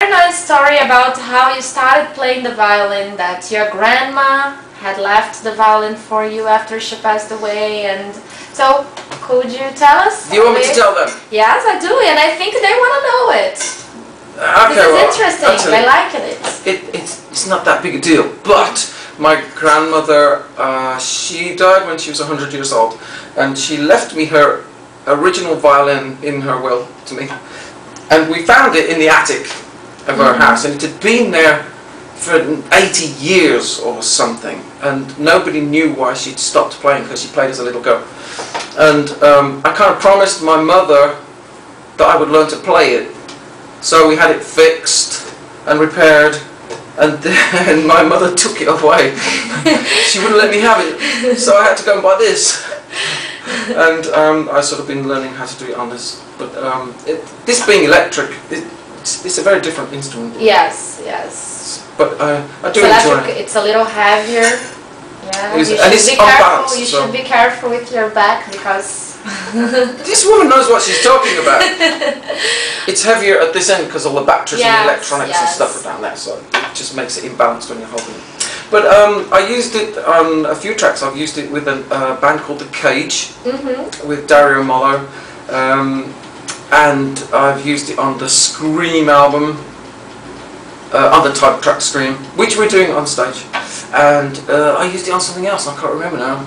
Very nice story about how you started playing the violin, that your grandma had left the violin for you after she passed away, and so could you tell us? Do you want me to tell them? Yes, I do, and I think they want to know it. Okay, this is interesting. I like it. It's not that big a deal, but my grandmother, she died when she was 100 years old, and she left me her original violin in her will to me, and we found it in the attic of her house, and it had been there for 80 years or something, and nobody knew why she'd stopped playing, because she played as a little girl. And I kind of promised my mother that I would learn to play it, so we had it fixed and repaired, and then my mother took it away. She wouldn't let me have it, so I had to go and buy this. And I've sort of been learning how to do it on this, but this being electric, it's a very different instrument. Yes, yes. But I do enjoy it. It's a little heavier. Yeah, and it's unbalanced. You should be careful with your back, because this woman knows what she's talking about. It's heavier at this end because all the batteries and the electronics and stuff are down there, so it just makes it imbalanced when you're holding it. But I used it on a few tracks. I've used it with a band called The Cage, with Dario Mollo, and I've used it on the Scream album, on the title track Scream, which we're doing on stage. And I used it on something else, I can't remember now.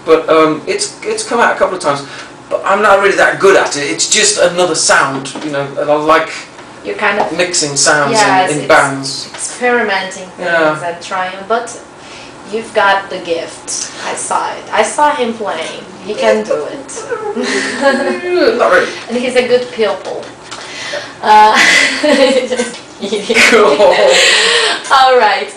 But it's come out a couple of times. But I'm not really that good at it. It's just another sound, you know, and I like kind of mixing sounds in bands. Experimenting things and trying, but you've got the gift. I saw it. I saw him playing. He can do it. Not really. And he's a good pupil. Cool. All right.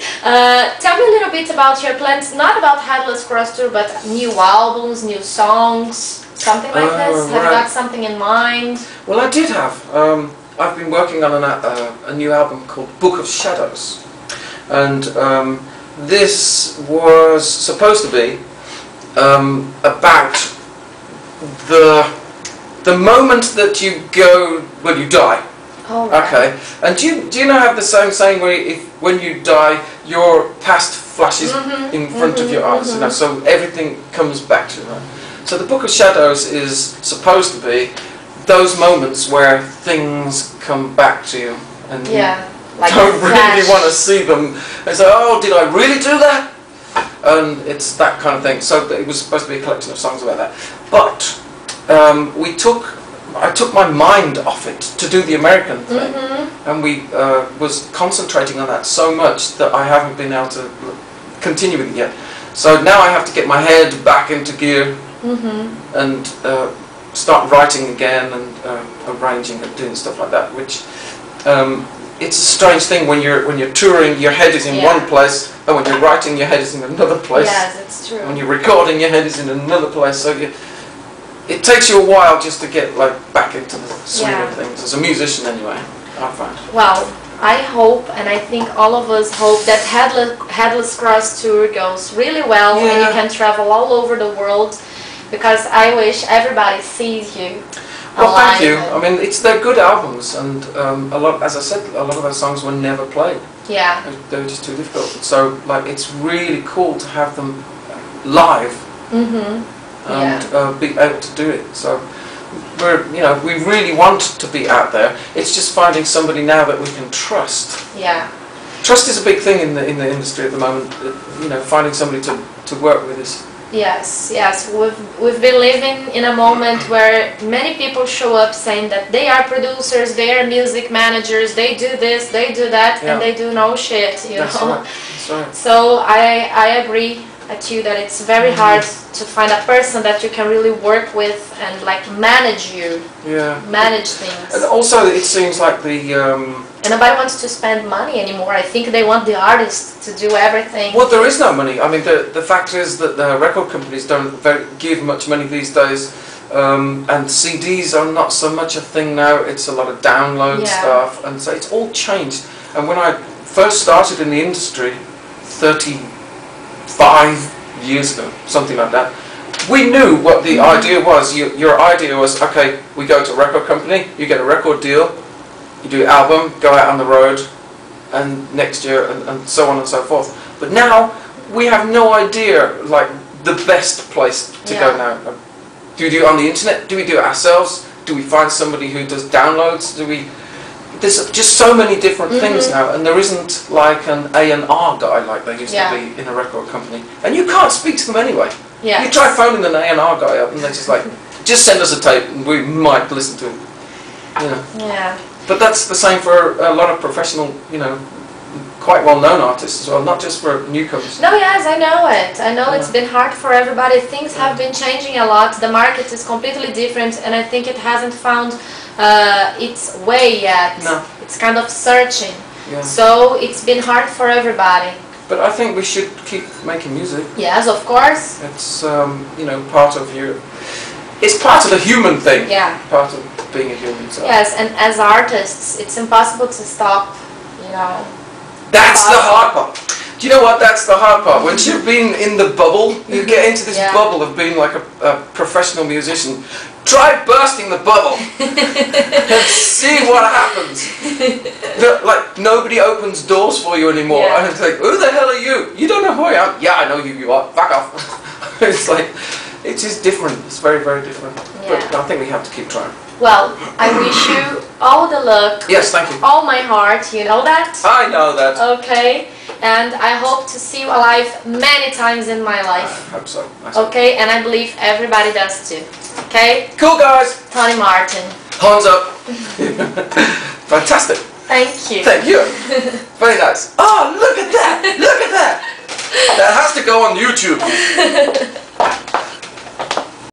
Tell me a little bit about your plans, not about Headless Cross Tour, but new albums, new songs, something like this. Have you got something in mind? Well, I did have. I've been working on a new album called Book of Shadows, and this was supposed to be about the moment that you go, well, you die. Oh, right. Okay, and do you know have the same saying where when you die, your past flashes in front of your eyes, you know, so everything comes back to you, right? So the Book of Shadows is supposed to be those moments where things come back to you, and you don't really want to see them, and say, oh, did I really do that? And it's that kind of thing. So it was supposed to be a collection of songs about that, but I took my mind off it to do the American thing, and we was concentrating on that so much that I haven't been able to continue with it yet. So now I have to get my head back into gear and start writing again and arranging and doing stuff like that. Which it's a strange thing when you're touring, your head is in one place, and when you're writing, your head is in another place. Yes, it's true. When you're recording, your head is in another place. So it takes you a while just to get back into the swing of things, as a musician anyway, I find. Well, I hope, and I think all of us hope, that Headless Cross Tour goes really well and you can travel all over the world, because I wish everybody sees you. Well, thank you. I mean, they're good albums, and as I said, a lot of those songs were never played. Yeah. They were just too difficult. So, it's really cool to have them live. And be able to do it. So we really want to be out there. It's just finding somebody now that we can trust. Yeah. Trust is a big thing in the industry at the moment. You know, finding somebody to work with is. Yes, yes. We've been living in a moment where many people show up saying that they are producers, they are music managers, they do this, they do that, and they do no shit. You know. Right. That's right. So I agree at you that it's very hard to find a person that you can really work with and manage manage things. And also it seems like and nobody wants to spend money anymore. I think they want the artist to do everything. Well, there is no money. I mean, the fact is that the record companies don't give much money these days, and CDs are not so much a thing now. It's a lot of download stuff, and so it's all changed. And when I first started in the industry 35 years ago, something like that, we knew what the idea was. Your idea was, okay, we go to a record company, you get a record deal, you do album, go out on the road, and next year, and so on and so forth. But now we have no idea, like, the best place to go now. Do we do it on the internet? Do we do it ourselves? Do we find somebody who does downloads? There's just so many different things now, and there isn't like an A&R guy like there used to be in a record company. And you can't speak to them anyway. Yeah. You try phoning an A&R guy up, and they're just like, just send us a tape, and we might listen to it. You know. Yeah. But that's the same for a lot of professional, you know, quite well-known artists as well, not just for newcomers. No, yes, I know it. I know it's been hard for everybody. Things have been changing a lot. The market is completely different, and I think it hasn't found its way yet. No. It's kind of searching. Yeah. So it's been hard for everybody. But I think we should keep making music. Yes, of course. It's, you know, part of your... It's part of the human thing. Yeah. Part of being a human. So. Yes, and as artists, it's impossible to stop, you know. That's the hard part. Do you know what? That's the hard part. Once you've been in the bubble, you get into this bubble of being like a professional musician. Try bursting the bubble and see what happens. Like, nobody opens doors for you anymore. Yeah. And it's like, who the hell are you? You don't know who I am. Yeah, I know who you are. Fuck off. It's like, it is different. It's very, very different. Yeah. But I think we have to keep trying. Well, I wish you all the luck. Yes, thank you. All my heart, you know that? I know that. Okay, and I hope to see you alive many times in my life. I hope so. Okay, and I believe everybody does too. Okay? Cool, guys. Tony Martin. Hands up. Fantastic. Thank you. Thank you. Very nice. Oh, look at that. Look at that. That has to go on YouTube.